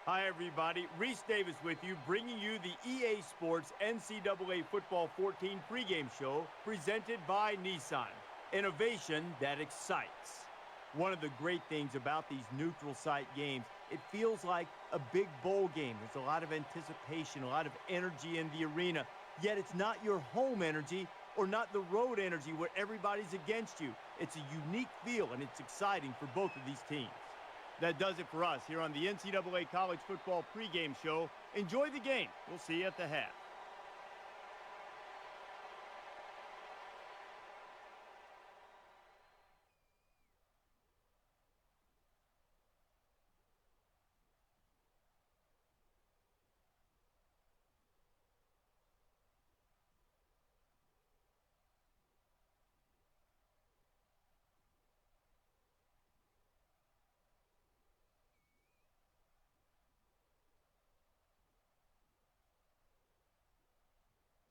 Hi, everybody. Reese Davis with you, bringing you the EA Sports NCAA Football 14 pregame show presented by Nissan. Innovation that excites. One of the great things about these neutral site games, it feels like a big bowl game. There's a lot of anticipation, a lot of energy in the arena, yet it's not your home energy or not the road energy where everybody's against you. It's a unique feel, and it's exciting for both of these teams. That does it for us here on the NCAA College Football pregame show. Enjoy the game. We'll see you at the half.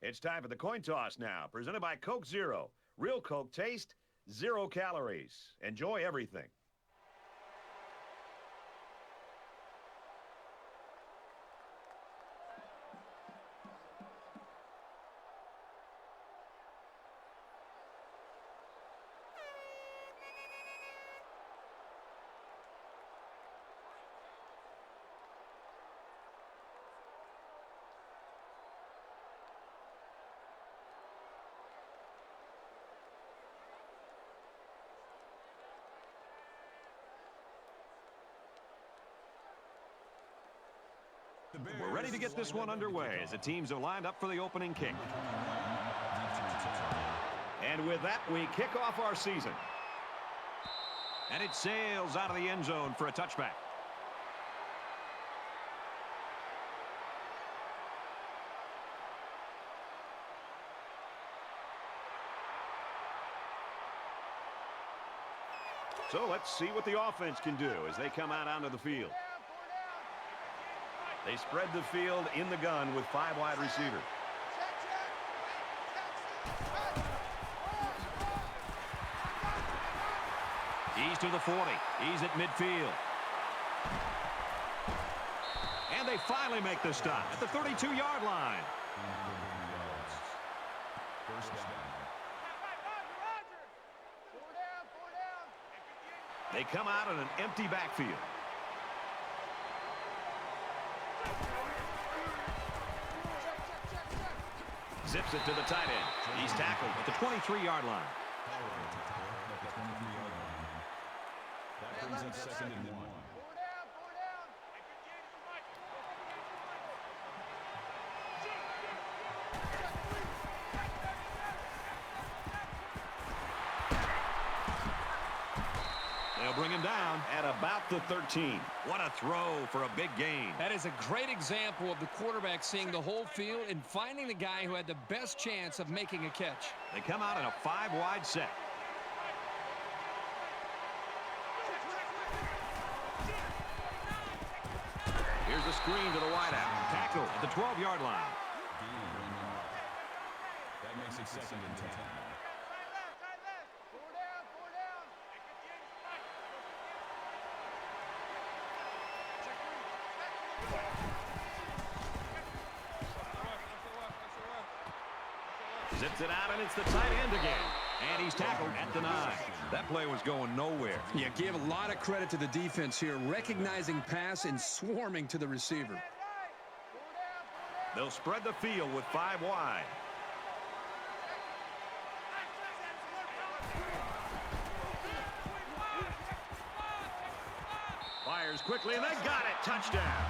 It's time for the coin toss now, presented by Coke Zero. Real Coke taste, 0 calories. Enjoy everything. We're ready to get this one underway as the teams are lined up for the opening kick. And with that, we kick off our season. And it sails out of the end zone for a touchback. So let's see what the offense can do as they come out onto the field. They spread the field in the gun with 5 wide receivers. He's to the 40. He's at midfield. And they finally make the stop at the 32-yard line. First down. They come out in an empty backfield. Zips it to the tight end. He's tackled at the 23-yard line. That brings up 2nd and 1. They'll bring him down at about the 13. What a throw for a big gain. That is a great example of the quarterback seeing the whole field and finding the guy who had the best chance of making a catch. They come out in a 5-wide set. Here's a screen to the wideout. Tackle at the 12-yard line. That makes it 2nd and 10. Zips it out, and it's the tight end again. And he's tackled at the 9. That play was going nowhere. Yeah, give a lot of credit to the defense here, recognizing pass and swarming to the receiver. They'll spread the field with 5 wide. Fires quickly, and they got it. Touchdown.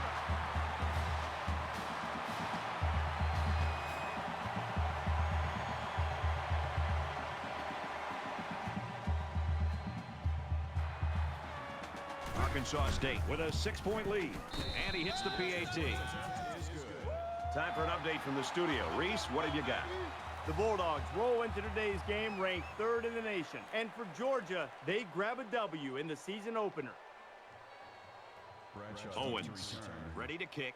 Arkansas State with a 6-point lead. And he hits the PAT. Time for an update from the studio. Reese, what have you got? The Bulldogs roll into today's game ranked 3rd in the nation. And for Georgia, they grab a W in the season opener. Owens ready to kick.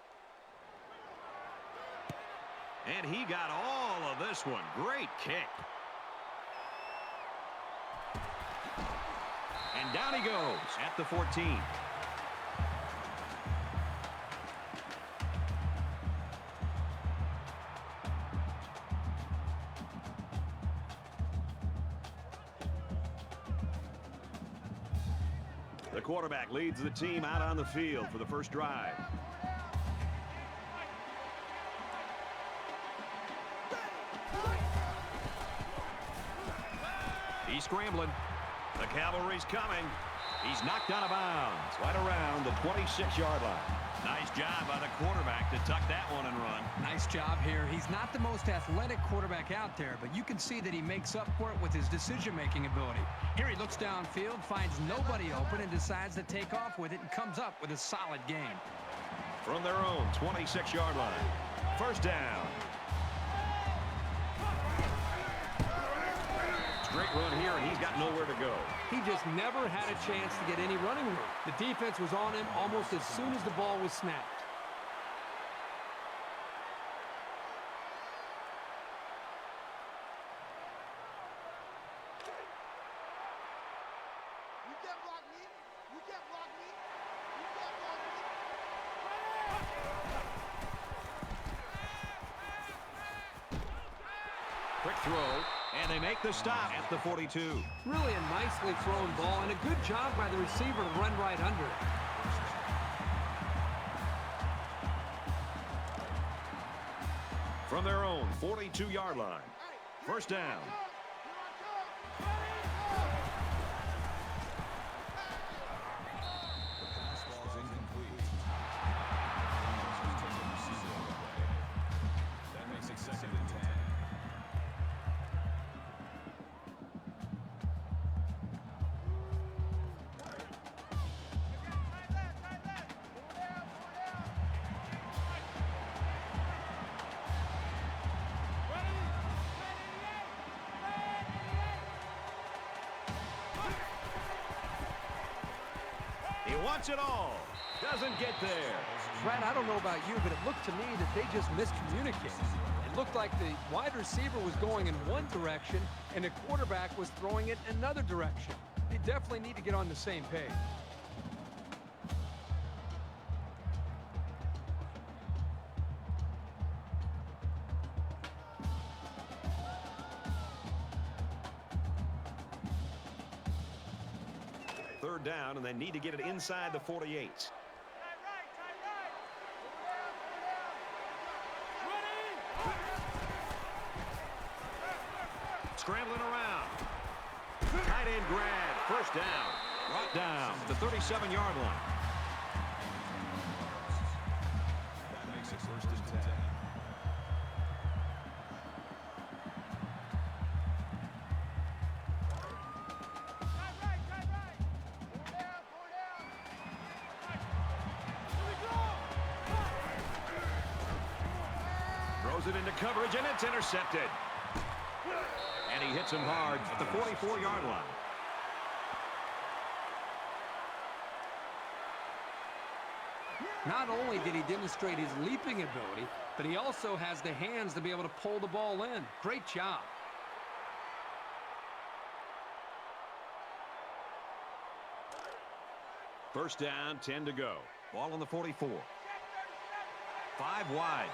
And he got all of this one. Great kick. And down he goes at the 14. The quarterback leads the team out on the field for the first drive. He's scrambling. The cavalry's coming. He's knocked out of bounds right around the 26-yard line. Nice job by the quarterback to tuck that one and run. Nice job here. He's not the most athletic quarterback out there, but you can see that he makes up for it with his decision-making ability. Here he looks downfield, finds nobody open, and decides to take off with it and comes up with a solid gain. From their own 26-yard line. First down. Straight run here, and he's got nowhere to go. He just never had a chance to get any running room. The defense was on him almost as soon as the ball was snapped. Quick throw, and they make the stop at the 42. Really a nicely thrown ball and a good job by the receiver to run right under it. From their own 42-yard line. First down. That makes it second and 10. He wants it all. Doesn't get there. Brad, I don't know about you, but it looked to me that they just miscommunicated. It looked like the wide receiver was going in one direction and the quarterback was throwing it another direction. They definitely need to get on the same page. Third down, and they need to get it inside the 48. Scrambling around. Tight end grab. First down. Right down the 37-yard line. That makes it first and 10. Throws it into coverage, and it's intercepted. And he hits him hard at the 44-yard line. Not only did he demonstrate his leaping ability, but he also has the hands to be able to pull the ball in. Great job. First down, 10 to go. Ball on the 44. 5 wide.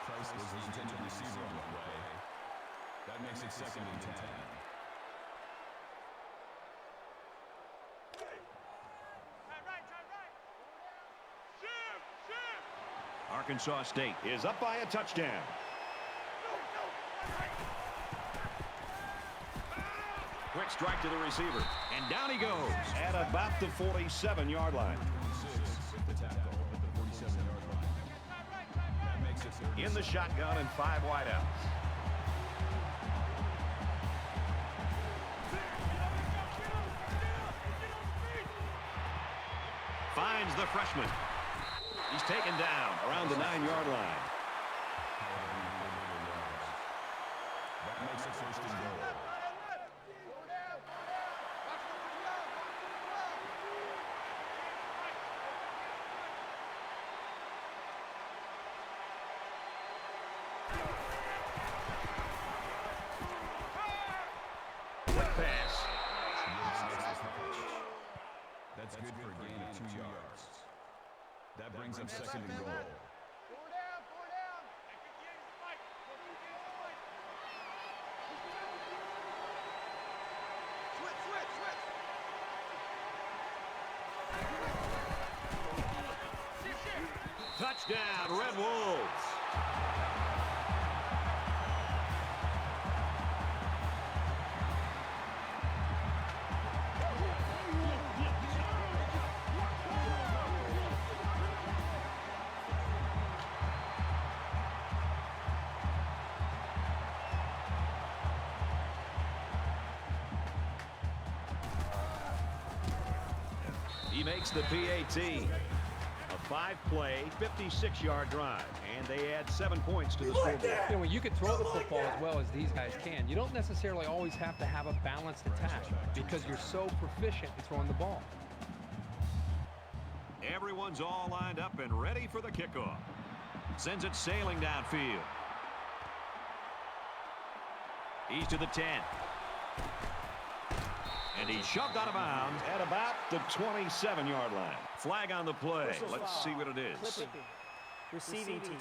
Price was the intended receiver on the play. That makes it second and 10. Arkansas State is up by a touchdown. Quick strike to the receiver, and down he goes at about the 47-yard line. 26 with the tackle at the 47-yard line. That makes it third. In the shotgun and 5 wideouts. Finds the freshman. He's taken down around the 9-yard line. That makes it first and goal. Quick pass. That's good for a gain of 2 yards. That brings up second and goal. Touchdown, Red Wolves. He makes the PAT. A 5-play, 56-yard drive, and they add 7 points to the scoreboard. You know, when you can throw the football as well as these guys can, you don't necessarily always have to have a balanced attack because you're so proficient in throwing the ball. Everyone's all lined up and ready for the kickoff. Sends it sailing downfield. He's to the 10. And he's shoved out of bounds at about the 27-yard line. Flag on the play. Let's see what it is. Clipping. Receiving team.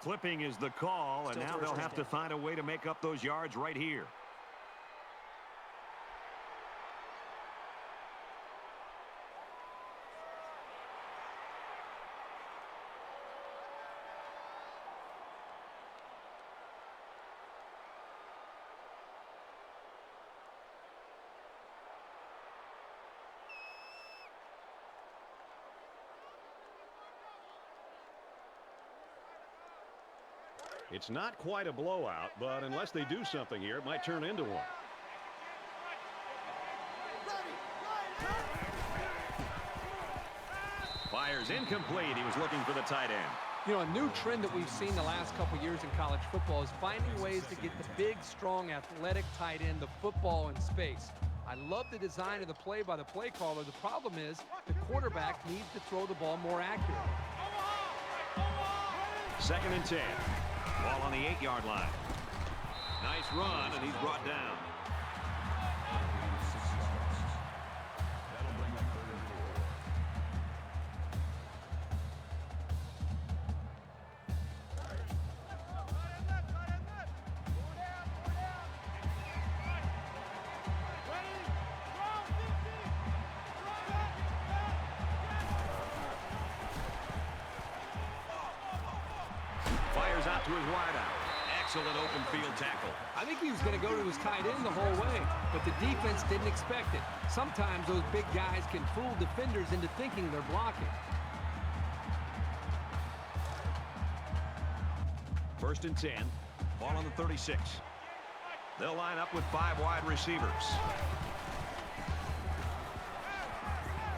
Clipping is the call, and now they'll have to find a way to make up those yards right here. It's not quite a blowout, but unless they do something here, it might turn into one. Fires incomplete. He was looking for the tight end. You know, a new trend that we've seen the last couple years in college football is finding ways to get the big, strong, athletic tight end the football in space. I love the design of the play by the play caller. The problem is the quarterback needs to throw the ball more accurately. 2nd and 10. Ball on the 8-yard line. Nice run, and he's brought down. That'll bring up 3rd and 4. Fires out to his wideout. Excellent open field tackle. I think he was going to go to his tight end the whole way, but the defense didn't expect it. Sometimes those big guys can fool defenders into thinking they're blocking. 1st and 10. Ball on the 36. They'll line up with 5 wide receivers.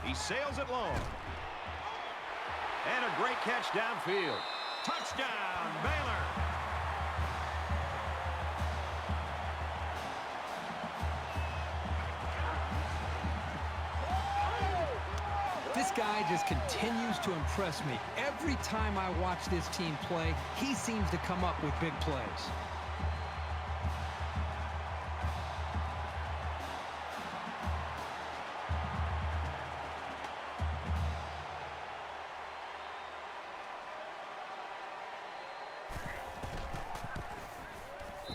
He sails it long. And a great catch downfield. Touchdown, Baylor. This guy just continues to impress me. Every time I watch this team play, he seems to come up with big plays.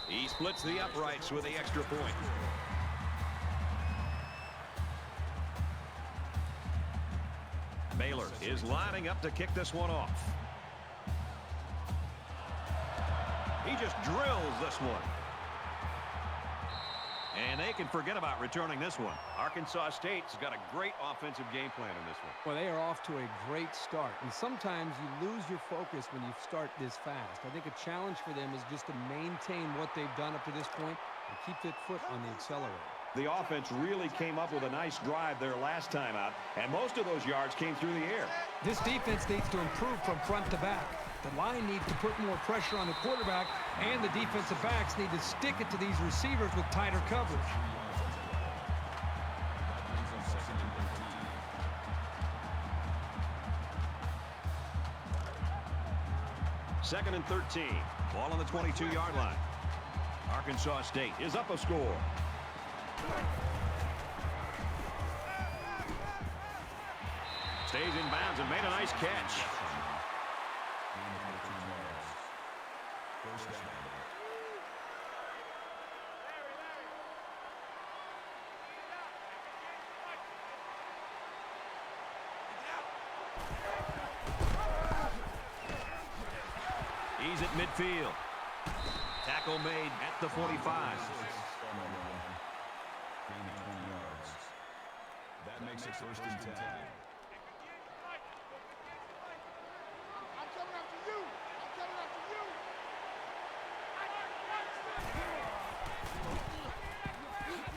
He splits the uprights with the extra point. Baylor is lining up to kick this one off. He just drills this one. And they can forget about returning this one. Arkansas State's got a great offensive game plan in this one. Well, they are off to a great start, and sometimes you lose your focus when you start this fast. I think a challenge for them is just to maintain what they've done up to this point and keep their foot on the accelerator. The offense really came up with a nice drive there last time out, and most of those yards came through the air. This defense needs to improve from front to back. The line needs to put more pressure on the quarterback, and the defensive backs need to stick it to these receivers with tighter coverage. Second and 13. Ball on the 22-yard line. Arkansas State is up a score. Stays in bounds and made a nice catch. He's at midfield. Tackle made at the 45. Gain of 20 yards. That makes it 1st and 10.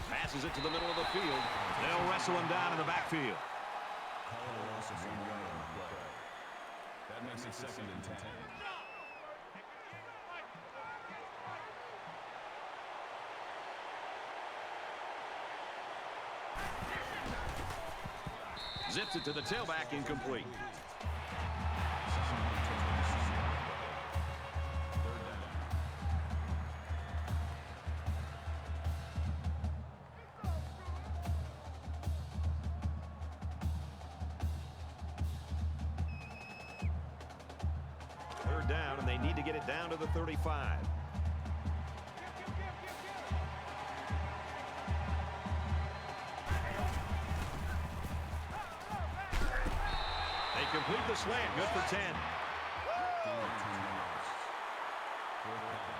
Passes it to the middle of the field. They'll wrestle him down in the backfield. Call a loss of 1 yard on the play. That makes it 2nd and 10. Zips it to the tailback, incomplete. Third down, and they need to get it down to the 35. Complete the slant. Good for 10. Gain of 2 yards. 4th down.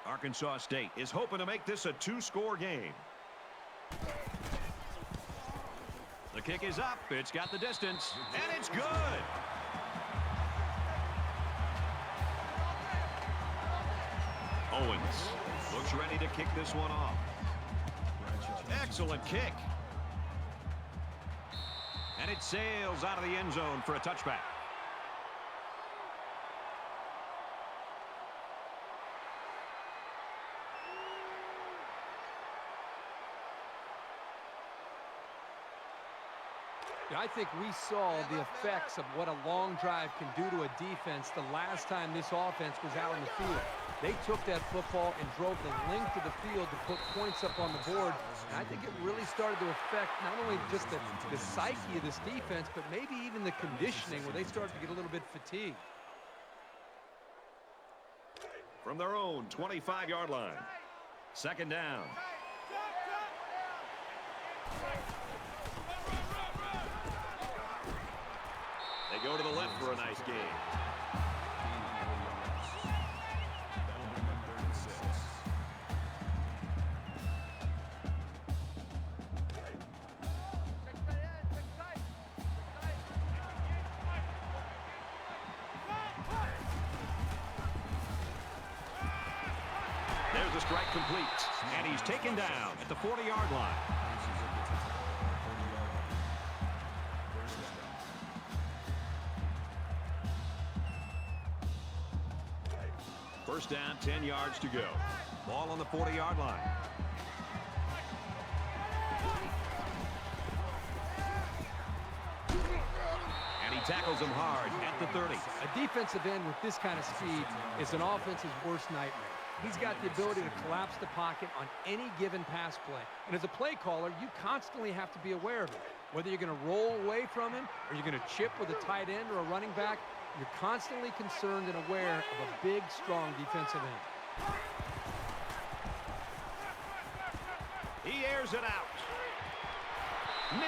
Arkansas State is hoping to make this a 2-score game. The kick is up. It's got the distance, and it's good. Owens looks ready to kick this one off. Excellent kick. And it sails out of the end zone for a touchback. I think we saw the effects of what a long drive can do to a defense the last time this offense was out on the field. They took that football and drove the length of the field to put points up on the board. And I think it really started to affect not only just the psyche of this defense, but maybe even the conditioning where they started to get a little bit fatigued. From their own 25-yard line. 2nd down. They go to the left for a nice gain. That'll bring up 3rd and 6. There's a strike complete, and he's taken down at the 40-yard line. First down, 10 yards to go. Ball on the 40-yard line. And he tackles him hard at the 30. A defensive end with this kind of speed is an offense's worst nightmare. He's got the ability to collapse the pocket on any given pass play. And as a play caller, you constantly have to be aware of it. Whether you're going to roll away from him or you're going to chip with a tight end or a running back, you're constantly concerned and aware of a big, strong defensive end. He airs it out.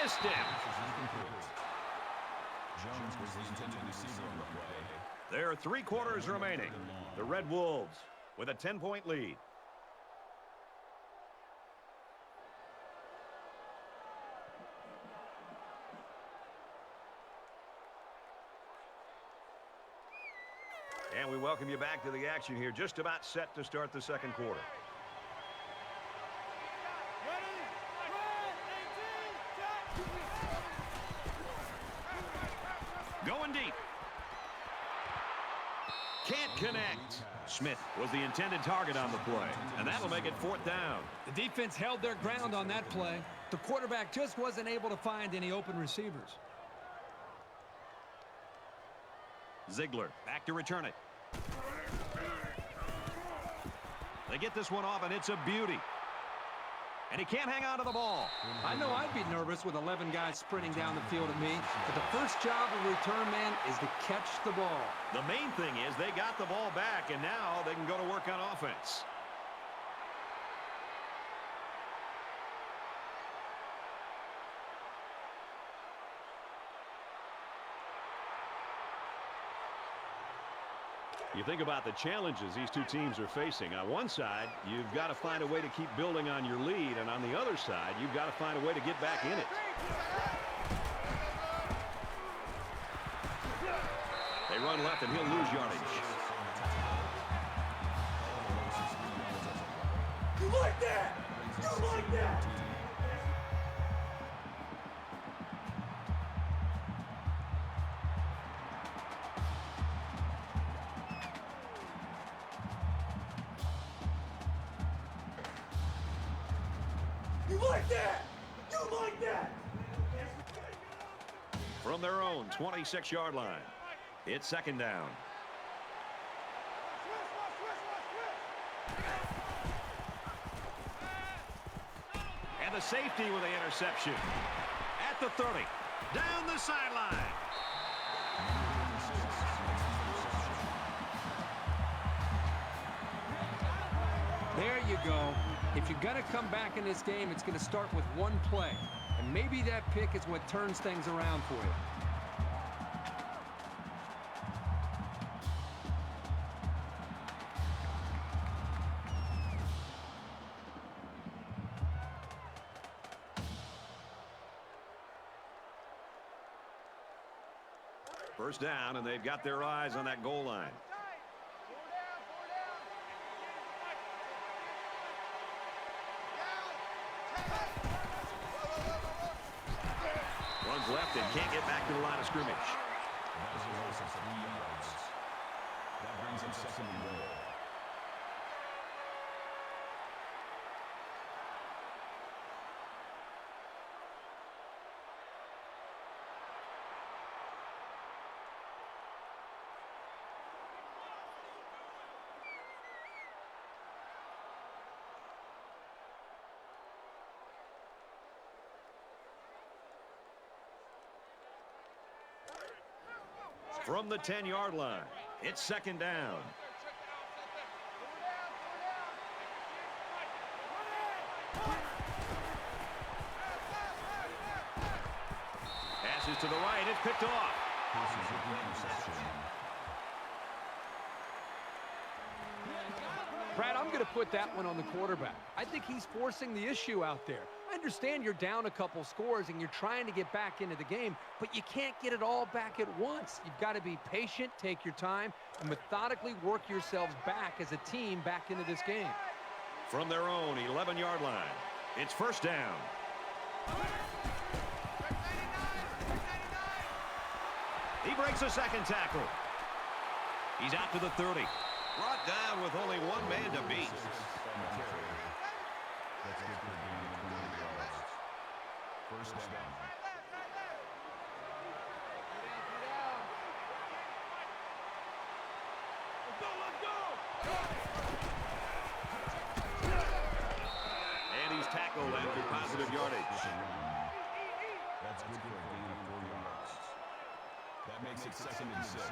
Missed him. Jones was the intended receiver on the play. There are 3 quarters remaining. The Red Wolves with a 10-point lead. And we welcome you back to the action here. Just about set to start the 2nd quarter. Going deep. Can't connect. Smith was the intended target on the play, and that'll make it 4th down. The defense held their ground on that play. The quarterback just wasn't able to find any open receivers. Ziegler back to return it. They get this one off, and it's a beauty. And he can't hang on to the ball. I know I'd be nervous with 11 guys sprinting down the field at me, but the first job of a return man is to catch the ball. The main thing is they got the ball back, and now they can go to work on offense. You think about the challenges these two teams are facing. On one side, you've got to find a way to keep building on your lead, and on the other side, you've got to find a way to get back in it. They run left, and he'll lose yardage. You like that? You like that? You like that? You like that? From their own 26-yard line, it's second down. And the safety with the interception. At the 30. Down the sideline. There you go. If you're going to come back in this game, it's going to start with one play. And maybe that pick is what turns things around for you. First down, and they've got their eyes on that goal line. Runs left and can't get back to the line of scrimmage. That is a loss of 3 yards. That brings him second and goal. From the 10-yard line, it's second down. Passes to the right, it's picked off. Brad, I'm going to put that one on the quarterback. I think he's forcing the issue out there. I understand you're down a couple scores and you're trying to get back into the game, but you can't get it all back at once. You've got to be patient, take your time, and methodically work yourselves back as a team back into this game. From their own 11-yard line, it's first down. He breaks a second tackle. He's out to the 30. Brought down with only one man to beat. That's good for a gain of 20 yards. First down. And he's tackled after positive yardage. That's good for a gain of 4 yards. That makes it second and 6.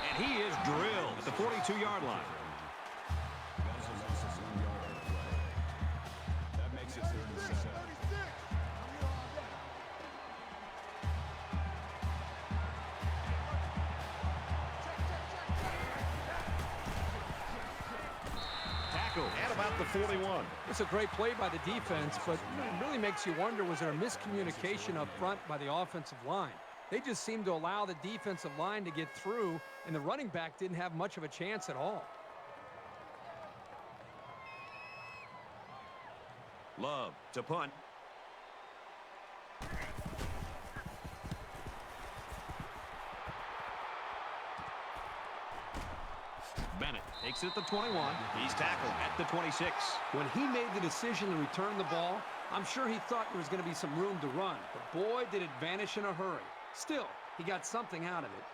And he is drilled at the 42-yard line. That is a loss of 1 yard on the play. That makes it third and 7. Tackle at about the 41. It's a great play by the defense, but it really makes you wonder, was there a miscommunication up front by the offensive line? They just seemed to allow the defensive line to get through, and the running back didn't have much of a chance at all. Love to punt. Bennett takes it at the 21. He's tackled at the 26. When he made the decision to return the ball, I'm sure he thought there was going to be some room to run, but boy, did it vanish in a hurry. Still, he got something out of it.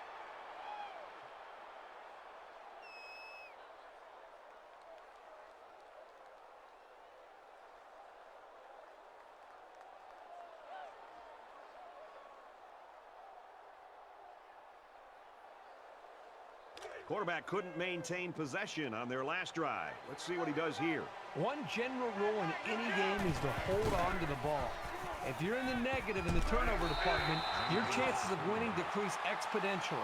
Quarterback couldn't maintain possession on their last drive. Let's see what he does here. One general rule in any game is to hold on to the ball. If you're in the negative in the turnover department, your chances of winning decrease exponentially.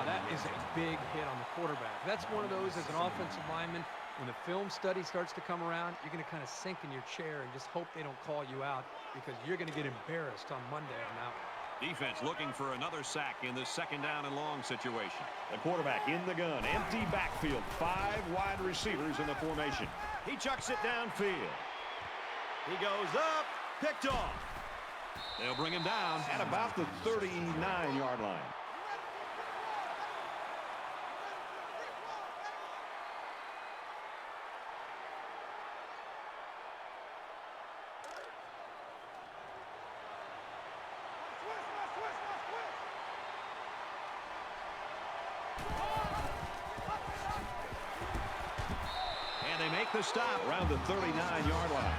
That is a big hit on the quarterback. That's one of those as an offensive lineman. When the film study starts to come around, you're going to kind of sink in your chair and just hope they don't call you out because you're going to get embarrassed on Monday on that one. Defense looking for another sack in this second down and long situation. The quarterback in the gun. Empty backfield. 5 wide receivers in the formation. He chucks it downfield. He goes up. Picked off. They'll bring him down at about the 39-yard line. And they make the stop around the 39-yard line.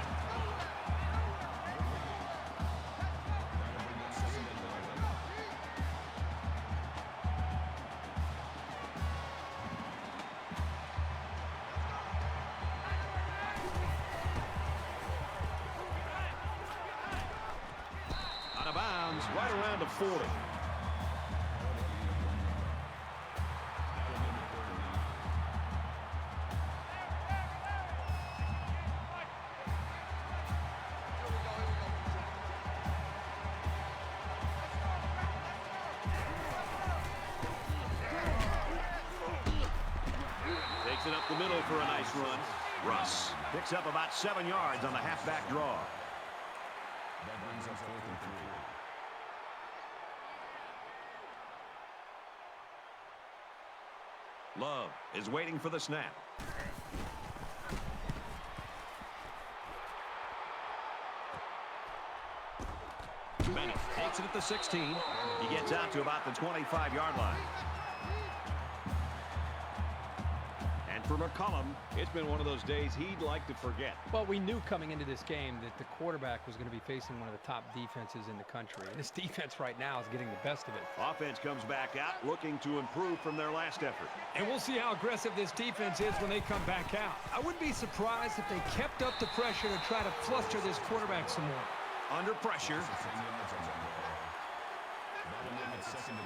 Out of bounds, right around the 40. Takes it up the middle for a nice run. Russ picks up about 7 yards on the halfback draw. That brings up 4th and 3. Love is waiting for the snap. Bennett takes it at the 16. He gets out to about the 25-yard line. And for McCollum, it's been one of those days he'd like to forget. Well, we knew coming into this game that the quarterback was going to be facing one of the top defenses in the country. And this defense right now is getting the best of it. Offense comes back out looking to improve from their last effort. And we'll see how aggressive this defense is when they come back out. I wouldn't be surprised if they kept up the pressure to try to fluster this quarterback some more. Under pressure. 10 yards on the play. That'll make it 2nd and 9.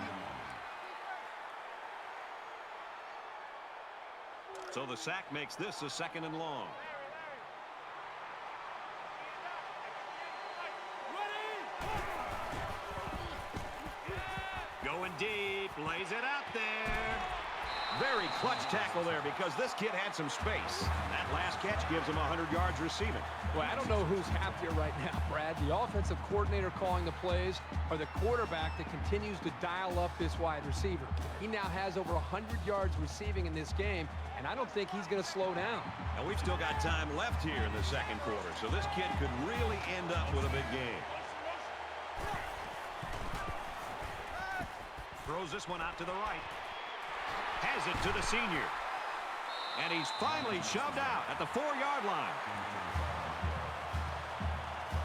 So the sack makes this a 2nd and long. Going deep, lays it out there. Very clutch tackle there because this kid had some space. That last catch gives him 100 yards receiving. Well, I don't know who's happier right now, Brad. The offensive coordinator calling the plays or the quarterback that continues to dial up this wide receiver. He now has over 100 yards receiving in this game, and I don't think he's going to slow down. And we've still got time left here in the second quarter, so this kid could really end up with a big game. Throws this one out to the right. Has it to the senior. And he's finally shoved out at the 4-yard line.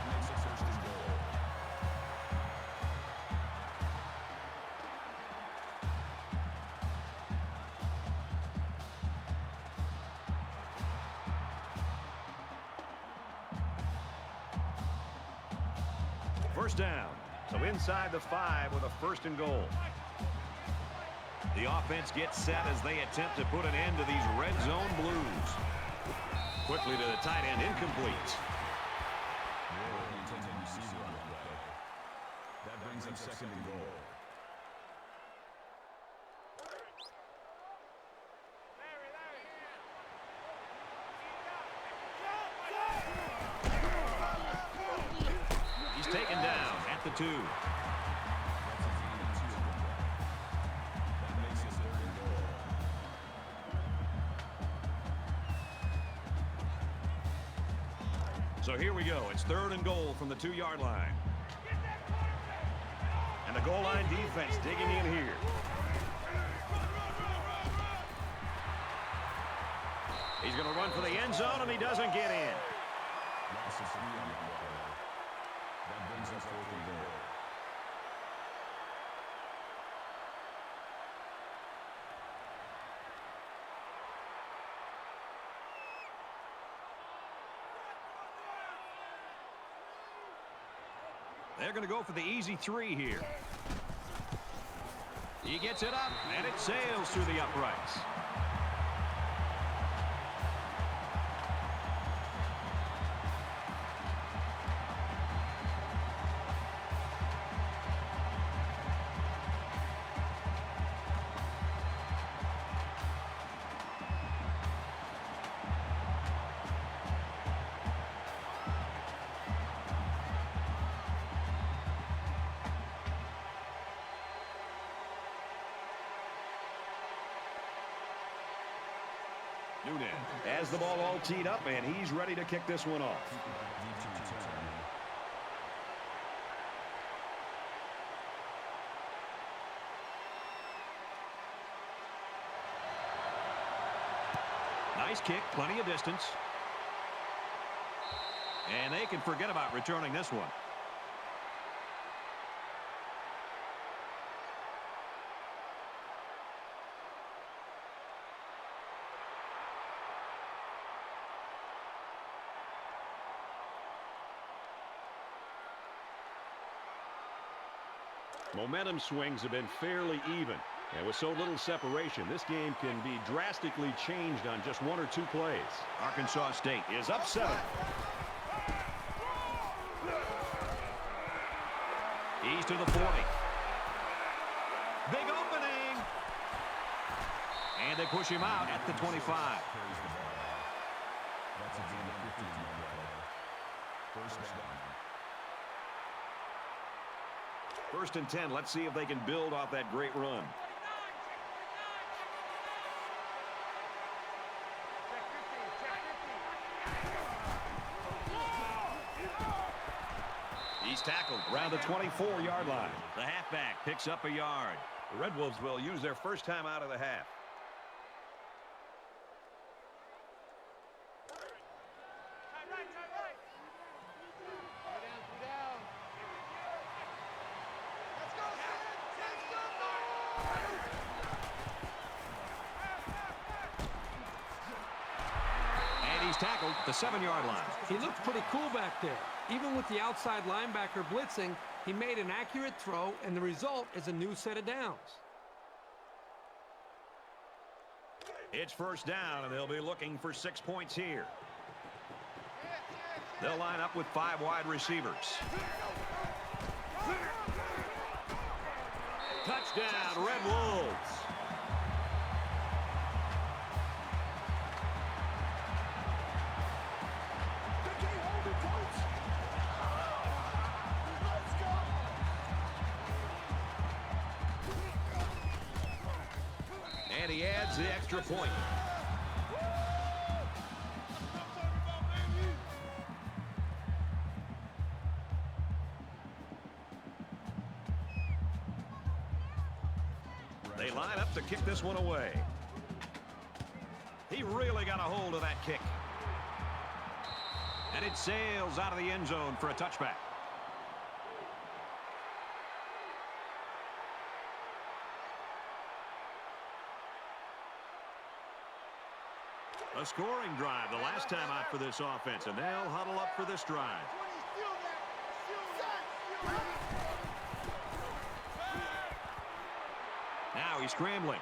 Makes it 1st and goal. First down. So inside the 5 with a 1st and goal. The offense gets set as they attempt to put an end to these red zone blues. Quickly to the tight end, incomplete. The intended receiver on the play. That brings up 2nd and goal. He's taken down at the 2. So here we go. It's 3rd and goal from the 2-yard line. And the goal line defense digging in here. He's going to run for the end zone, and he doesn't get in. Loss of 3 on the play. That brings up 4th and goal. They're going to go for the easy 3 here. He gets it up, and it sails through the uprights. Noonan has the ball all teed up, and he's ready to kick this one off. Nice kick, plenty of distance. And they can forget about returning this one. Momentum swings have been fairly even. And with so little separation, this game can be drastically changed on just 1 or 2 plays. Arkansas State is up 7. He's to the 40. Big opening. And they push him out at the 25. That's a gain of 15 play. First down. 1st and 10. Let's see if they can build off that great run. He's tackled around the 24-yard line. The halfback picks up a yard. The Red Wolves will use their first time out of the half. Tackled the 7-yard line. He looked pretty cool back there. Even with the outside linebacker blitzing, he made an accurate throw, and the result is a new set of downs. It's 1st down, and they'll be looking for 6 points here. They'll line up with 5 wide receivers. Touchdown, Red Wolves. And he adds the extra point. They line up to kick this one away. He really got a hold of that kick. And it sails out of the end zone for a touchback. A scoring drive the last time out for this offense, and they'll huddle up for this drive. Now he's scrambling.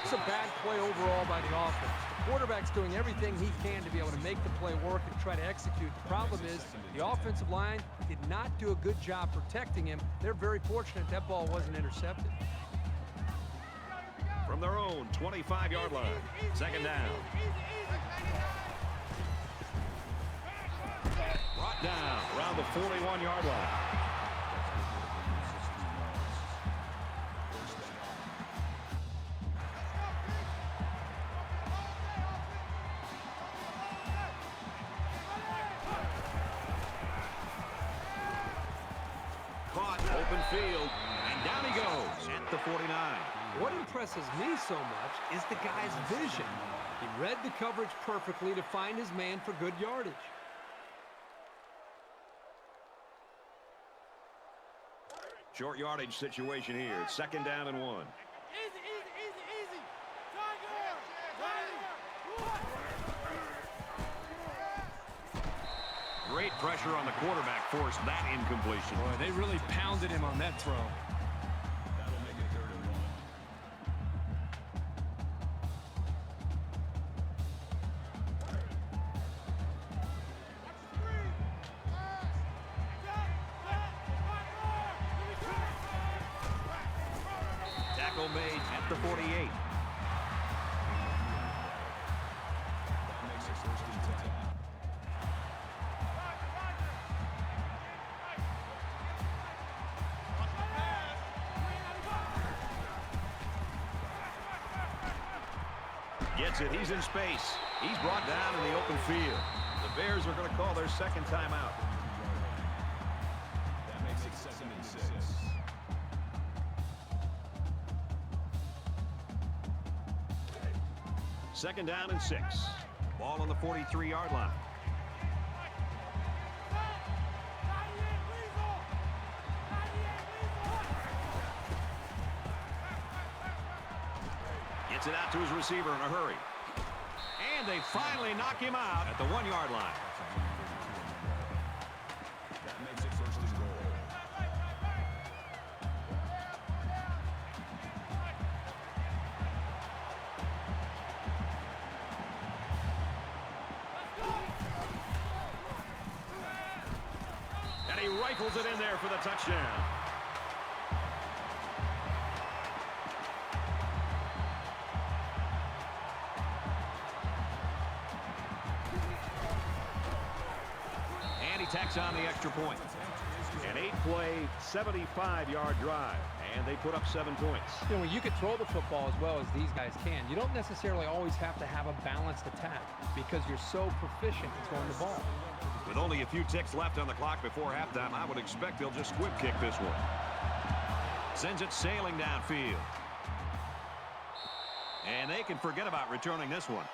It's a bad play overall by the offense. The quarterback's doing everything he can to be able to make the play work and try to execute. The problem is the offensive line did not do a good job protecting him. They're very fortunate that ball wasn't intercepted. From their own 25-yard line. 2nd down. Brought down around the 41-yard line. Caught, open field, and down he goes at the 49. What impresses me so much is the guy's vision. He read the coverage perfectly to find his man for good yardage. Short yardage situation here. 2nd down and 1. Easy. Tiger! Great pressure on the quarterback forced that incompletion. Boy, they really pounded him on that throw. That'll make it 3rd and 1. Tackle made at the 48. That makes it 1st and 10. Gets it. He's in space. He's brought down in the open field. The Bears are going to call their second timeout. That makes it 2nd and 6. Second down and 6. Ball on the 43-yard line. Gets it out to his receiver in a hurry. And they finally knock him out at the 1-yard line. That makes it 1st and goal. And he rifles it in there for the touchdown. And he tacks on the extra point. An 8-play, 75-yard drive. And they put up 7 points. You know, when you can throw the football as well as these guys can, you don't necessarily always have to have a balanced attack because you're so proficient at throwing the ball. With only a few ticks left on the clock before halftime, I would expect they'll just squib kick this one. Sends it sailing downfield. And they can forget about returning this one.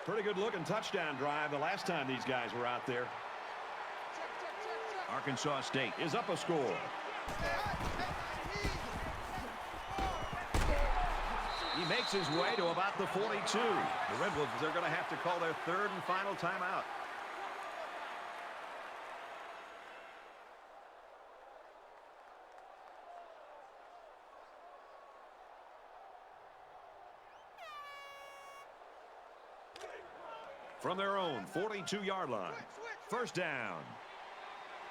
Pretty good looking touchdown drive the last time these guys were out there. Arkansas State is up a score. He makes his way to about the 42. The Red Wolves are going to have to call their 3rd and final timeout. From their own 42-yard line. First down.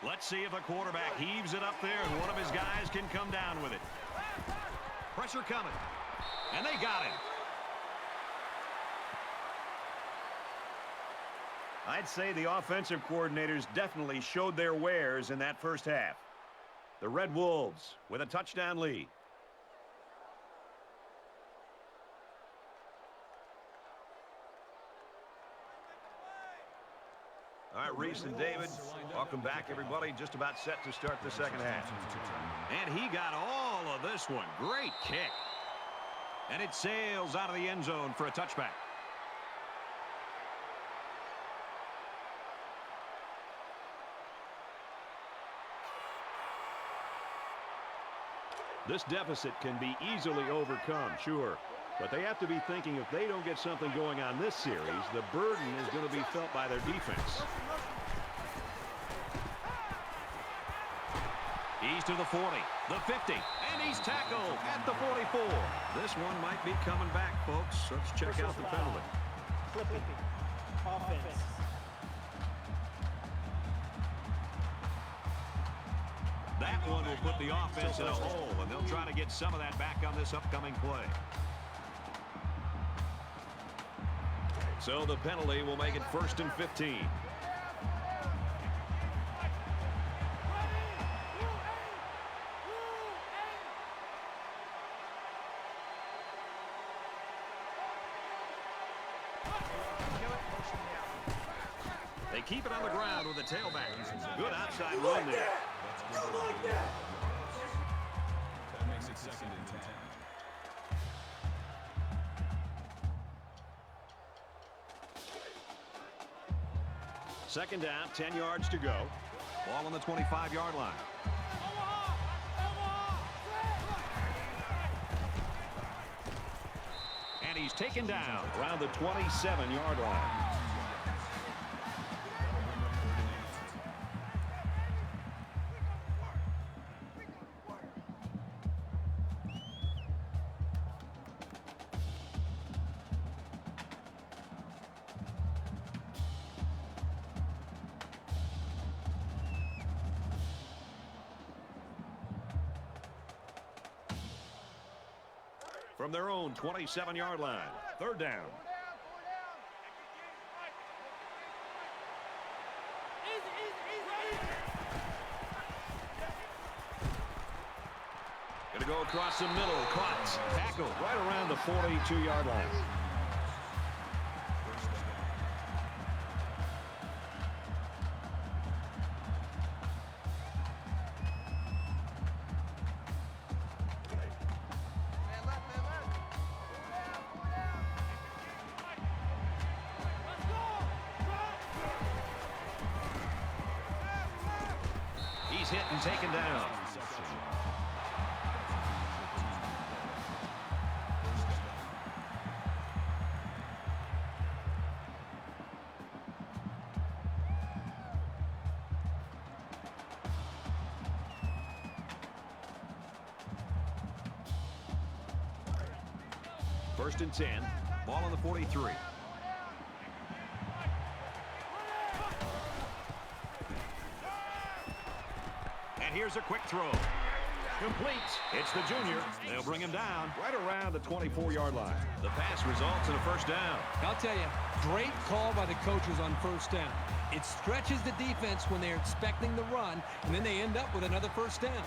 Let's see if the quarterback heaves it up there and one of his guys can come down with it. Pressure coming. And they got him. I'd say the offensive coordinators definitely showed their wares in that first half. The Red Wolves with a touchdown lead. All right, Reese and David, welcome back, everybody. Just about set to start the second half. And he got all of this one. Great kick. And it sails out of the end zone for a touchback. This deficit can be easily overcome, sure. But they have to be thinking if they don't get something going on this series, the burden is going to be felt by their defense. He's to the 40, the 50, and he's tackled at the 44. This one might be coming back, folks. Let's check out the penalty. Flipping. Offense. That one will put the offense in a hole, and they'll try to get some of that back on this upcoming play. So the penalty will make it 1st and 15. They keep it on the ground with the tailback. Good outside run there. That makes it 2nd and 10. Second down, 10 yards to go. Ball on the 25-yard line. And he's taken down around the 27-yard line. From their own 27-yard line, third down. Going to go across the middle, caught, tackled right around the 42-yard line. He's hit and taken down. First and 10. Ball on the 43. And here's a quick throw. Complete. It's the junior. They'll bring him down right around the 24-yard line. The pass results in a first down. I'll tell you, great call by the coaches on first down. It stretches the defense when they're expecting the run, and then they end up with another first down.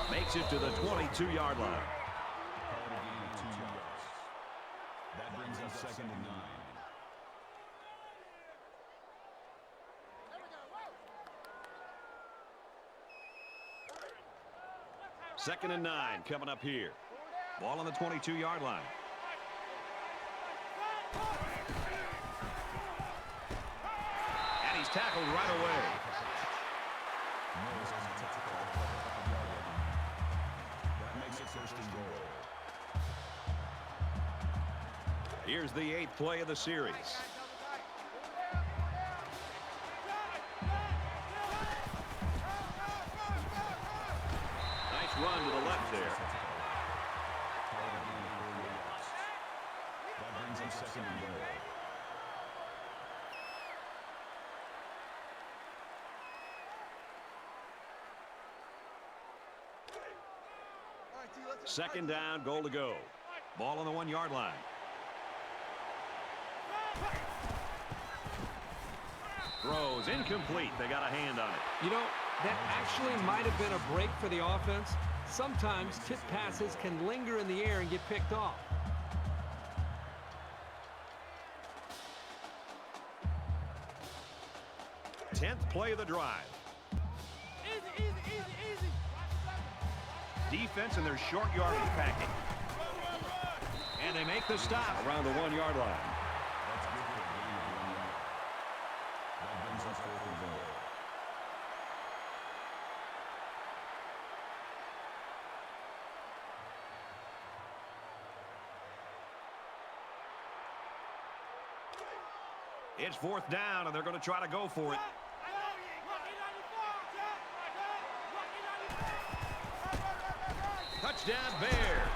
Makes it to the 22-yard line. That brings us second and 9. Second and 9 coming up here. Ball on the 22-yard line. And he's tackled right away. That makes it first and goal. Here's the 8th play of the series. Nice run to the left there. That brings us second and goal. Second down, goal to go. Ball on the 1-yard line. Throws incomplete. They got a hand on it. You know, that actually might have been a break for the offense. Sometimes tip passes can linger in the air and get picked off. Tenth play of the drive. Easy. Defense in their short yardage packet. And they make the stop around the 1-yard line. That's good for a gain of 1 yard. That brings us fourth and goal. It's fourth down, and they're going to try to go for it. Touchdown, Bears.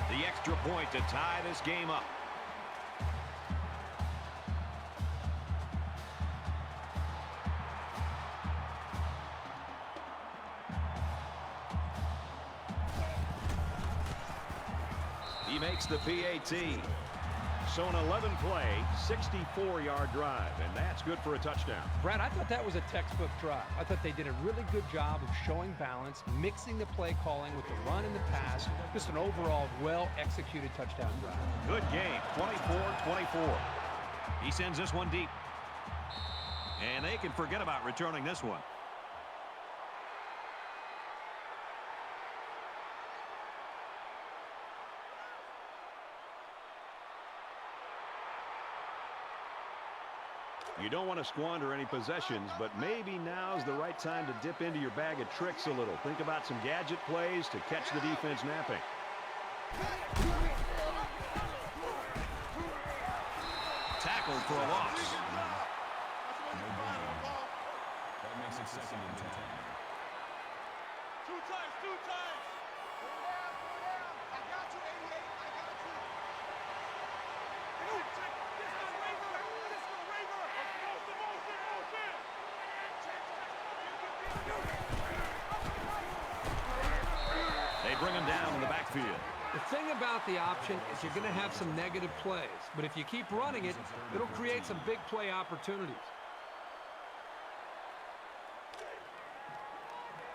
The extra point to tie this game up. He makes the PAT. So an 11-play, 64-yard drive, and that's good for a touchdown. Brad, I thought that was a textbook drive. I thought they did a really good job of showing balance, mixing the play calling with the run and the pass. Just an overall well-executed touchdown drive. Good game, 24-24. He sends this one deep. And they can forget about returning this one. You don't want to squander any possessions, but maybe now's the right time to dip into your bag of tricks a little. Think about some gadget plays to catch the defense napping. Tackled for a loss. That makes it 2nd and 10. Two times. I got you, 88. I got you. They bring him down in the backfield. The thing about the option is you're going to have some negative plays, but if you keep running it, it'll create some big play opportunities.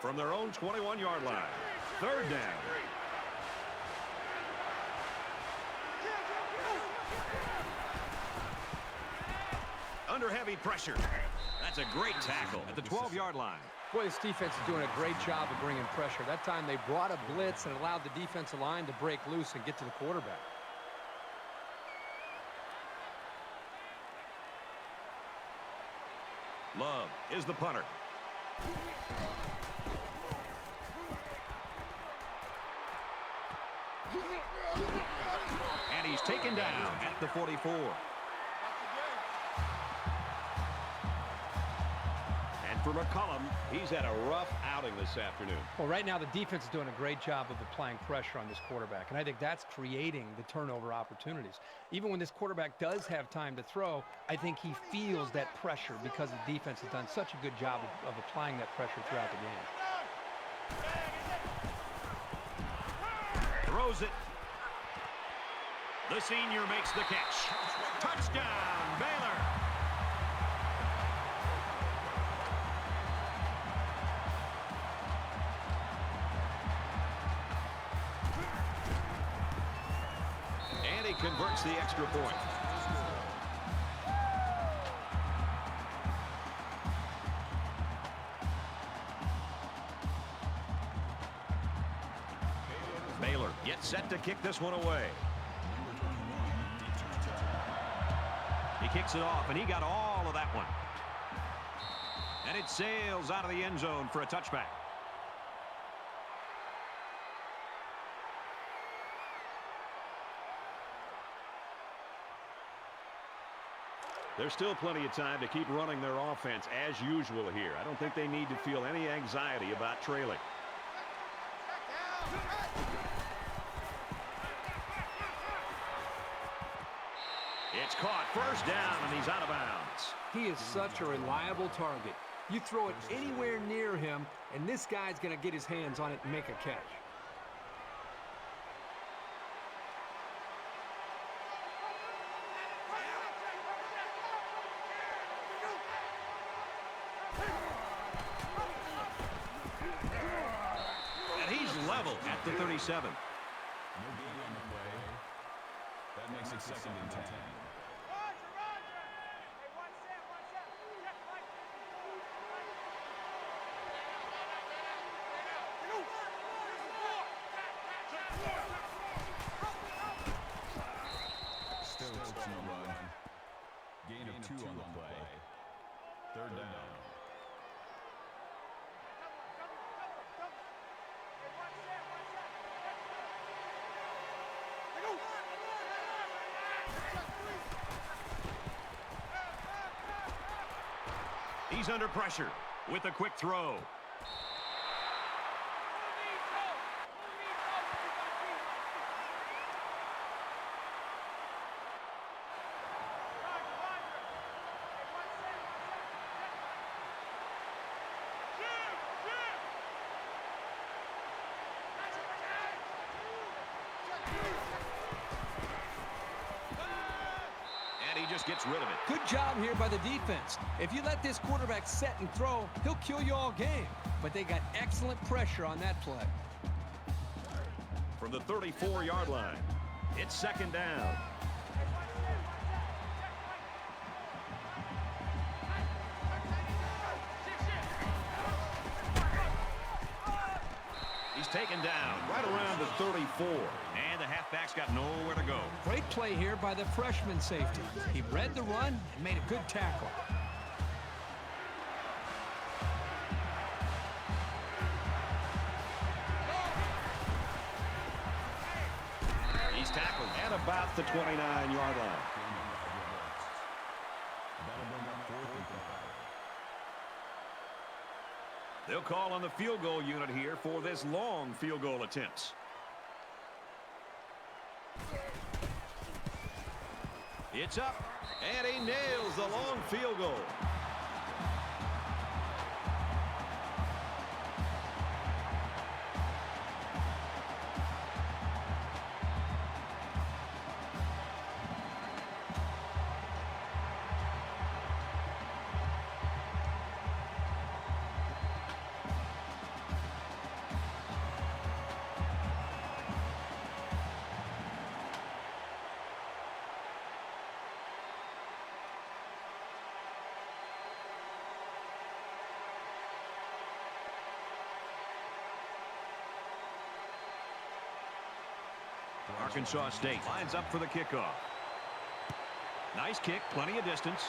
From their own 21-yard line, 3rd down. Under heavy pressure. That's a great tackle at the 12-yard line. Boy, this defense is doing a great job of bringing pressure. That time they brought a blitz and allowed the defensive line to break loose and get to the quarterback. Love is the punter. And he's taken down at the 44. And for McCollum, he's had a rough outing this afternoon. Well, right now the defense is doing a great job of applying pressure on this quarterback, and I think that's creating the turnover opportunities. Even when this quarterback does have time to throw, I think he feels that pressure because the defense has done such a good job of applying that pressure throughout the game. Throws it. The senior makes the catch. Touchdown, Baylor. And he converts the extra point. Baylor gets set to kick this one away. He kicks it off, and he got all of that one. And it sails out of the end zone for a touchback. There's still plenty of time to keep running their offense as usual here. I don't think they need to feel any anxiety about trailing. It's caught. 1st down, and he's out of bounds. He is such a reliable target. You throw it anywhere near him, and this guy's going to get his hands on it and make a catch. And he's level at the 37. No gain on the play. That makes it 2nd and 10. Stokes on the run. Gain of 2 on the play. 3rd down. He's under pressure with a quick throw. And he just gets rid of it. Good job here by the defense. If you let this quarterback set and throw, he'll kill you all game. But they got excellent pressure on that play. From the 34-yard line, it's 2nd down. taken down right around the 34. And the halfback's got nowhere to go. Great play here by the freshman safety. He read the run and made a good tackle. He's tackled at about the 29-yard line. They'll call on the field goal unit here for this long field goal attempt. It's up, and he nails the long field goal. Arkansas State lines up for the kickoff. Nice kick, plenty of distance.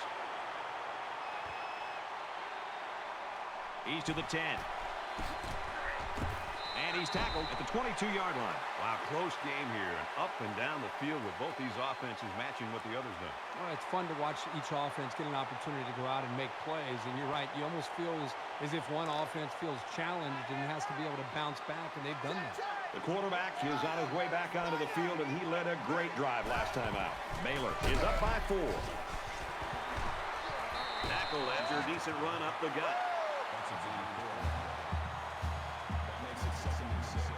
He's to the 10. And he's tackled at the 22-yard line. Wow, close game here. And up and down the field with both these offenses matching what the others do. Well, it's fun to watch each offense get an opportunity to go out and make plays. And you're right, you almost feel as if one offense feels challenged and has to be able to bounce back, and they've done that. The quarterback is on his way back onto the field, and he led a great drive last time out. Baylor is up by 4. Tackle after a decent run up the gut. That's a gain of 4. That makes it 2nd and 6.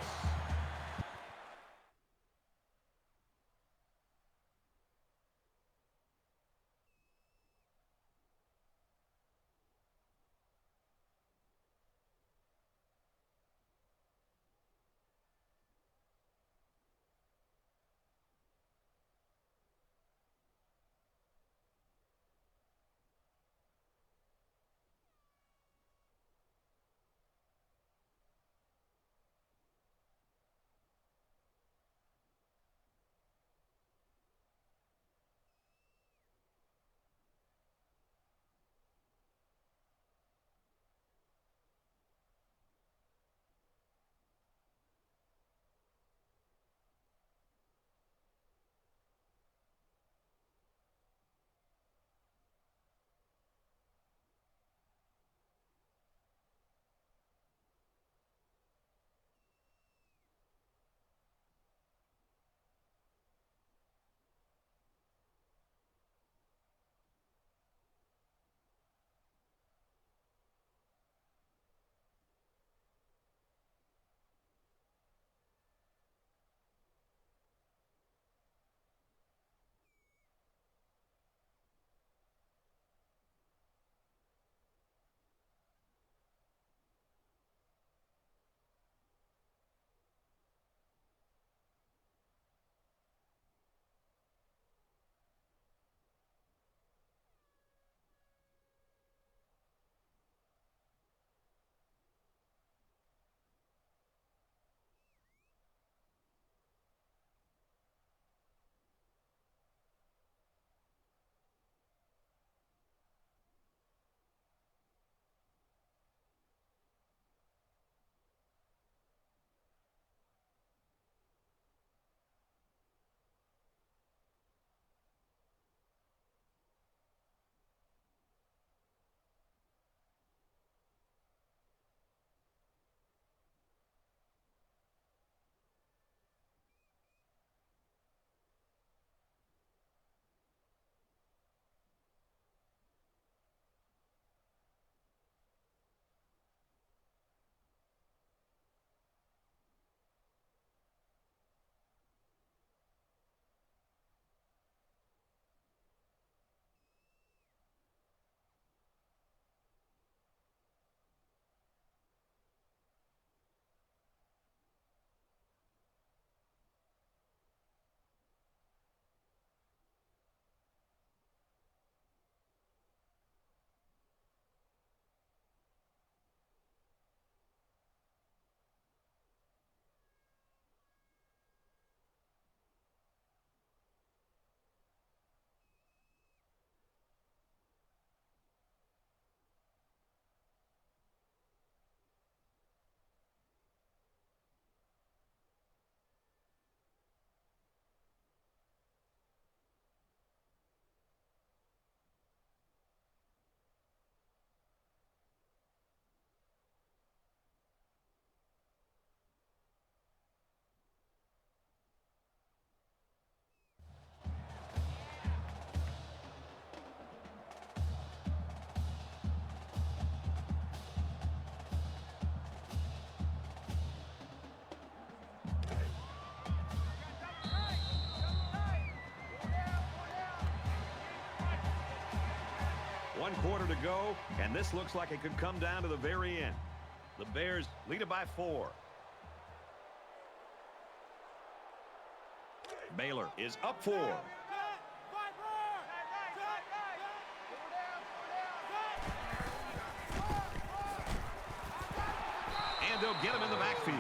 1 quarter to go, and this looks like it could come down to the very end. The Bears lead it by 4. Baylor is up 4. And they'll get him in the backfield.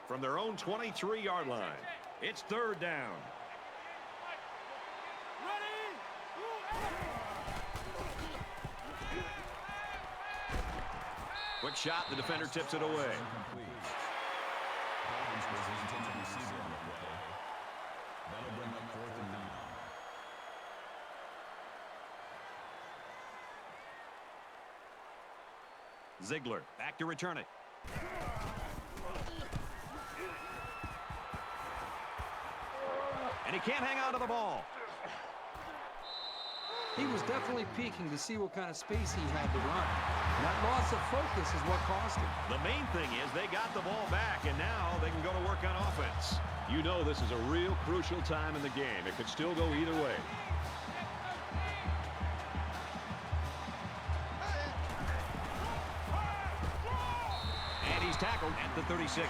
From their own 23-yard line, it's 3rd down. Quick shot, the defender tips it away. Ziegler back to return it. And he can't hang on to the ball. He was definitely peeking to see what kind of space he had to run. That loss of focus is what cost him. The main thing is they got the ball back, and now they can go to work on offense. You know this is a real crucial time in the game. It could still go either way. And he's tackled at the 36.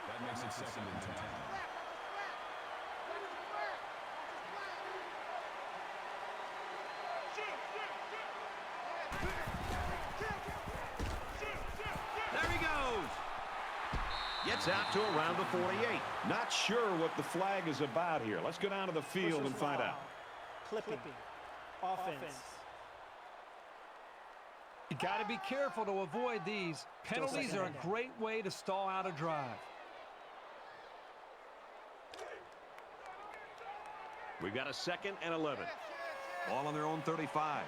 That makes it 2nd and 10. There he goes. Gets out to around the 48. Not sure what the flag is about here. Let's go down to the field and find out. Clipping. Offense. You got to be careful to avoid these. Penalties are a great way to stall out a drive. We've got a 2nd and 11. Ball on their own 35.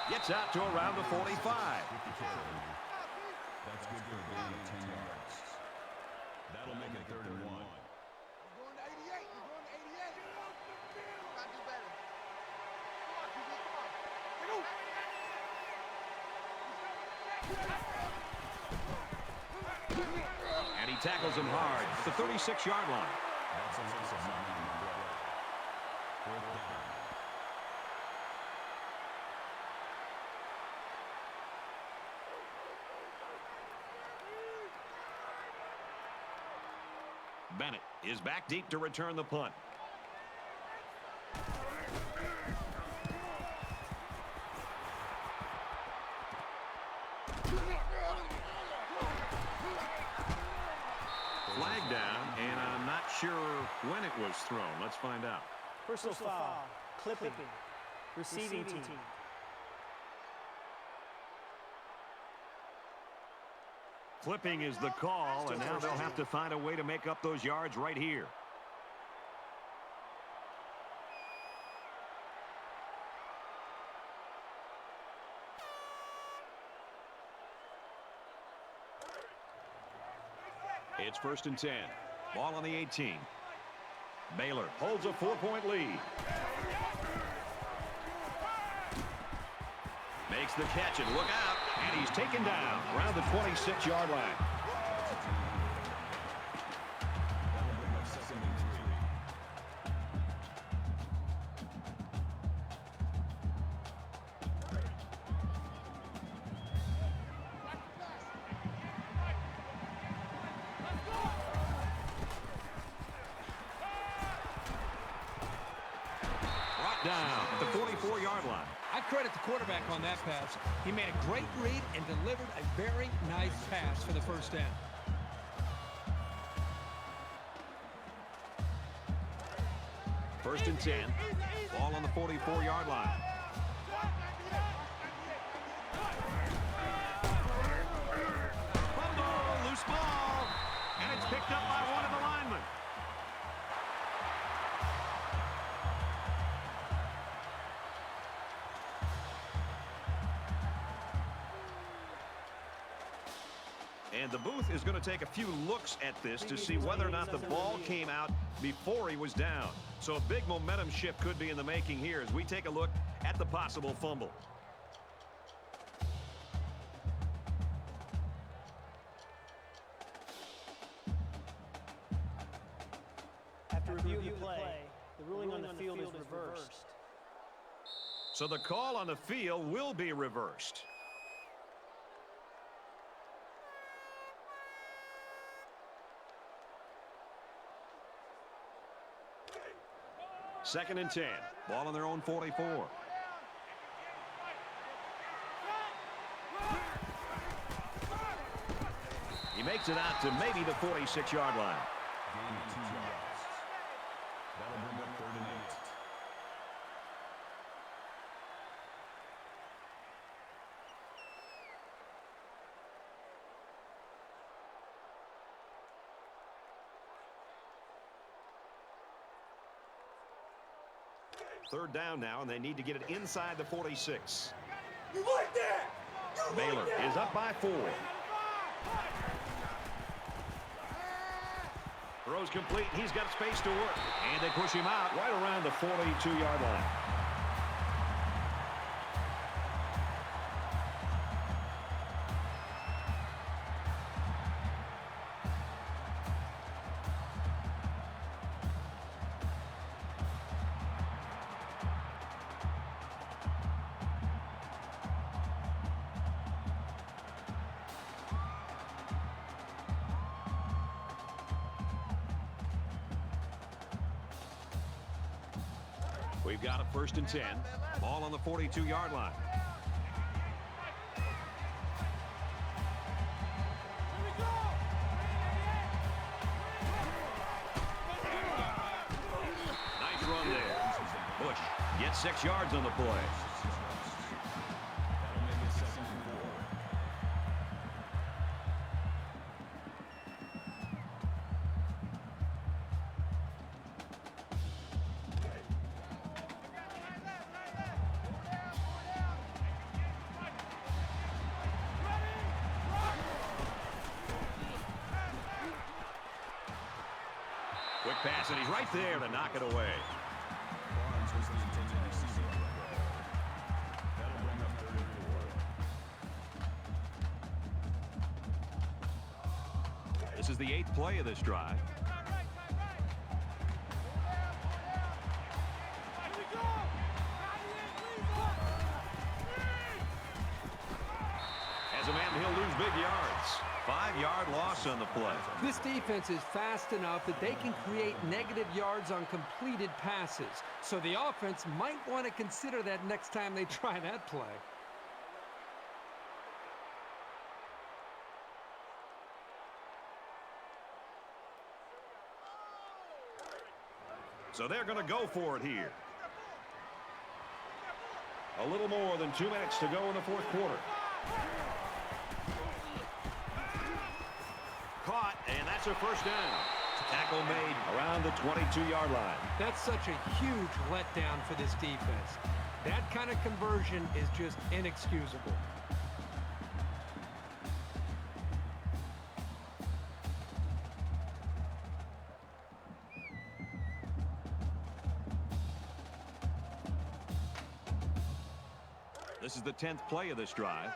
Gets out to around the 45. That's good for a gain of 10 yards. That'll make it 3rd and 1. You're going to 88. You're going to 88. Got to do better. Come on, And he tackles him hard at the 36-yard line. That's a loss of 9 on the play. 4th down. Bennett is back deep to return the punt. Flag down, and I'm not sure when it was thrown. Let's find out. Personal foul. Clipping. Receiving team. Clipping is the call, and now they'll have to find a way to make up those yards right here. It's 1st and 10. Ball on the 18. Baylor holds a 4-point lead. Makes the catch, and look out. And he's taken down around the 26-yard line. That'll bring up 2nd and 3. Brought down at the 44-yard line. I credit the quarterback on that pass. He made a great read and delivered a very nice pass for the 1st down. First and 10. Ball on the 44-yard line. Fumble, loose ball, and it's picked up by one of the linemen. And the booth is going to take a few looks at this to see whether or not the ball came out before he was down. So a big momentum shift could be in the making here as we take a look at the possible fumble. After reviewing the play, the ruling on the field is reversed. So the call on the field will be reversed. Second and 10. Ball on their own 44. He makes it out to maybe the 46-yard line. Gain of 2 yards. That'll bring up 3rd and 8. Third down now, and they need to get it inside the 46. You like that? You Baylor like that? is up by 4. Throws complete. He's got space to work. And they push him out right around the 42-yard line. We've got a 1st and 10. Ball on the 42-yard line. Nice run there. Bush gets 6 yards on the play. That'll make it 2nd and 4. Quick pass, and he's right there to knock it away. Barnes was the intended receiver on the play. That'll bring up 3rd and 4. This is the 8th play of this drive. As a man, he'll lose big yards. 5-yard loss on the play. This defense is fast enough that they can create negative yards on completed passes. So the offense might want to consider that next time they try that play. So they're going to go for it here. A little more than 2 minutes to go in the 4th quarter. Caught, and that's a 1st down. Tackle made around the 22-yard line. That's such a huge letdown for this defense. That kind of conversion is just inexcusable. This is the 10th play of this drive.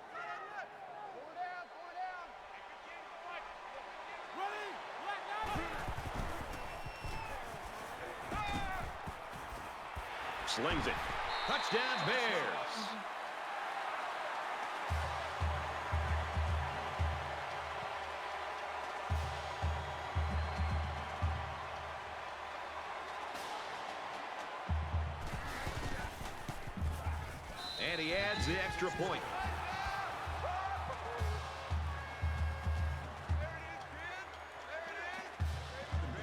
Slings it. Touchdown, Bears. And he adds the extra point.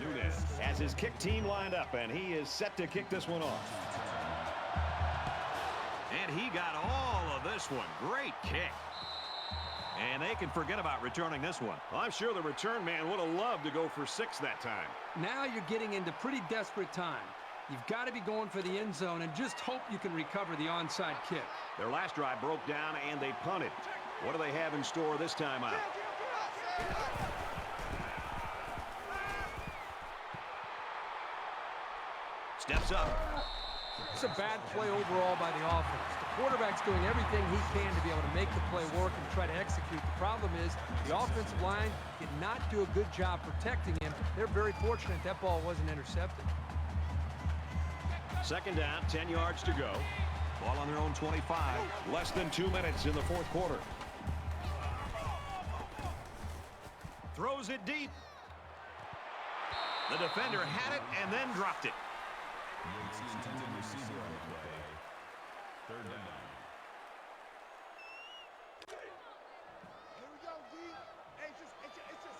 Nunez has his kick team lined up, and he is set to kick this one off. And he got all of this one. Great kick. And they can forget about returning this one. I'm sure the return man would have loved to go for 6 that time. Now you're getting into pretty desperate time. You've got to be going for the end zone and just hope you can recover the onside kick. Their last drive broke down and they punted. What do they have in store this time out? Steps up. It's a bad play overall by the offense. The quarterback's doing everything he can to be able to make the play work and try to execute. The problem is the offensive line did not do a good job protecting him. They're very fortunate that ball wasn't intercepted. Second down, 10 yards to go. Ball on their own 25. Less than 2 minutes in the fourth quarter. Throws it deep. The defender had it and then dropped it. Yates' intended receiver on the play. Third down. Here we go, D. Hey, it's just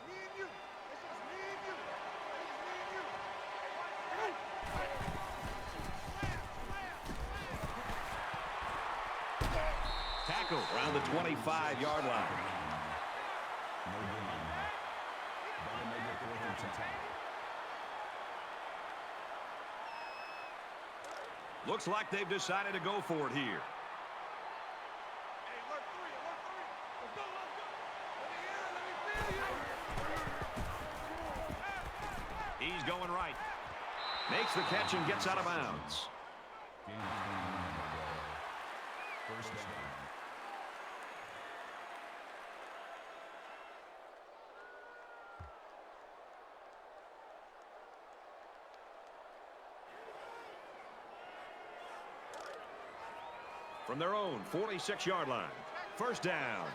me and you. It's just me and you. It's me and you. Tackle around the 25-yard line. No gain. That'll make it 4th and 10. Looks like they've decided to go for it here. Hey, alert 3, alert 3. Let's go, let's go. Let me hear it, let me feel you. He's going right. Makes the catch and gets out of bounds. Gain of 21 on the play. First down. From their own 46-yard line. First down.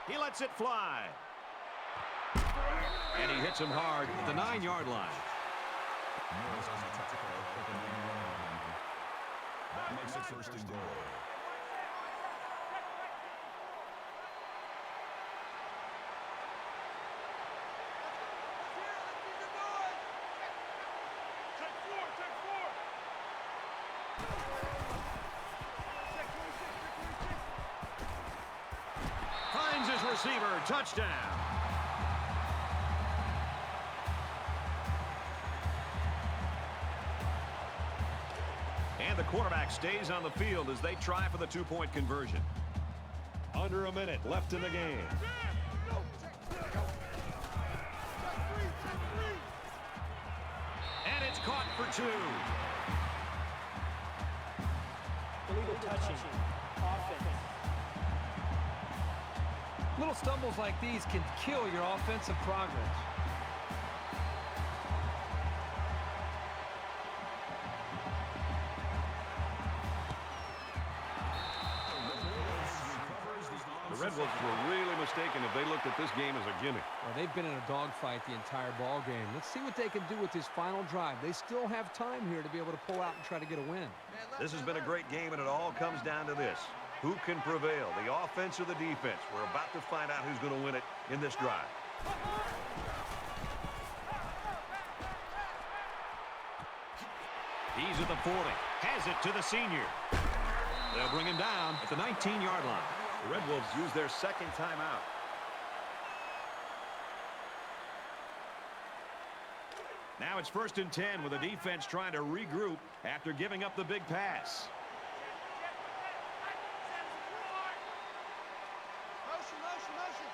He lets it fly. And he hits him hard at the 9-yard line. Mills on the tackle at the 9-yard line. That makes it 1st and goal. Finds his receiver. Touchdown. And the quarterback stays on the field as they try for the 2-point conversion. Under a minute left in the game. And it's caught for 2. Illegal touching. Offense. Little stumbles like these can kill your offensive progress. The Red Wolves were really mistaken if they looked at this game as a gimmick. Well, they've been in a dogfight the entire ball game. Let's see what they can do with this final drive. They still have time here to be able to pull out and try to get a win. This has been a great game, and it all comes down to this. Who can prevail, the offense or the defense? We're about to find out who's going to win it in this drive. He's at the 40. Has it to the senior. They'll bring him down at the 19-yard line. The Red Wolves use their second timeout. Now it's 1st and 10 with the defense trying to regroup after giving up the big pass. Motion, motion, motion.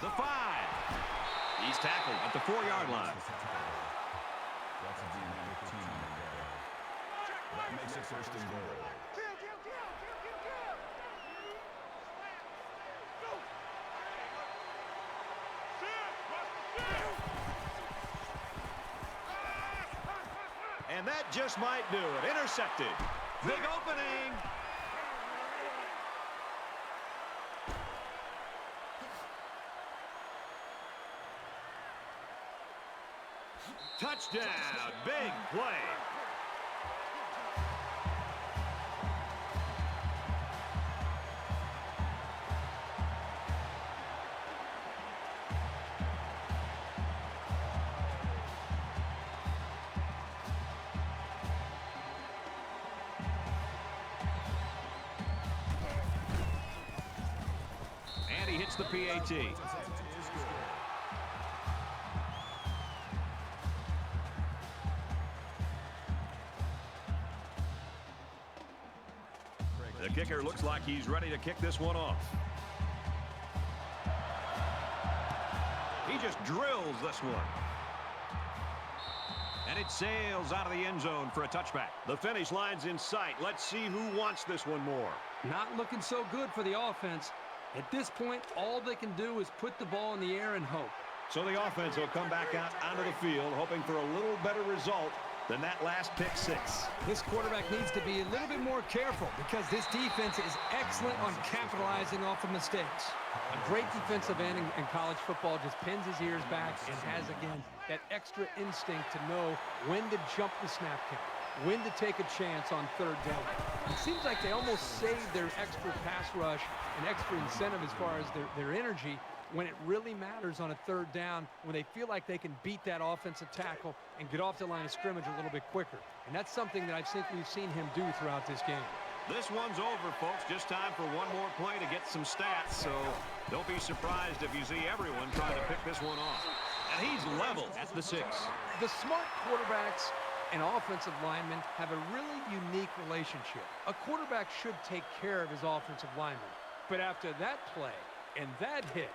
The 5. He's tackled at the 4-yard line. That's a gain of 15 on the play. That makes it 1st and goal. Kill, kill, kill, kill, kill, kill. Go. And that just might do it. Intercepted. Big opening. Touchdown. Big play. And he hits the PAT. The kicker looks like he's ready to kick this one off. He just drills this one. And it sails out of the end zone for a touchback. The finish line's in sight. Let's see who wants this one more. Not looking so good for the offense. At this point, all they can do is put the ball in the air and hope. So the offense will come back out onto the field, hoping for a little better result than that last pick six. This quarterback needs to be a little bit more careful because this defense is excellent on capitalizing off of mistakes. A great defensive end in college football just pins his ears back and has, again, that extra instinct to know when to jump the snap count, when to take a chance on third down. It seems like they almost save their extra pass rush and extra incentive as far as their energy when it really matters on a third down, when they feel like they can beat that offensive tackle and get off the line of scrimmage a little bit quicker. And that's something that I think we've seen him do throughout this game. This one's over, folks. Just time for one more play to get some stats, so don't be surprised if you see everyone trying to pick this one off. And he's level at the 6. The smart quarterbacks and offensive linemen have a really unique relationship. A quarterback should take care of his offensive lineman. But after that play and that hit,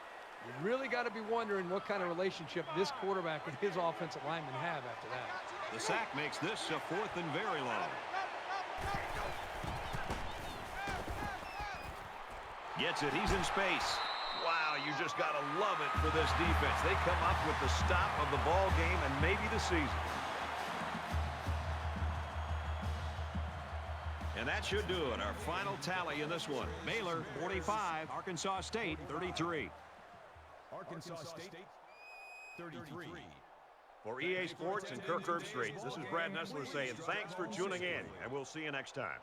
you really got to be wondering what kind of relationship this quarterback and his offensive lineman have after that. The sack makes this a 4th and very long. Gets it. He's in space. Wow, you just got to love it for this defense. They come up with the stop of the ball game and maybe the season. And that should do it. Our final tally in this one. Baylor 45, Arkansas State 33. Arkansas State 33. For EA Sports and Kirk Herbstreit, this is Brad Nessler saying thanks for tuning in, and we'll see you next time.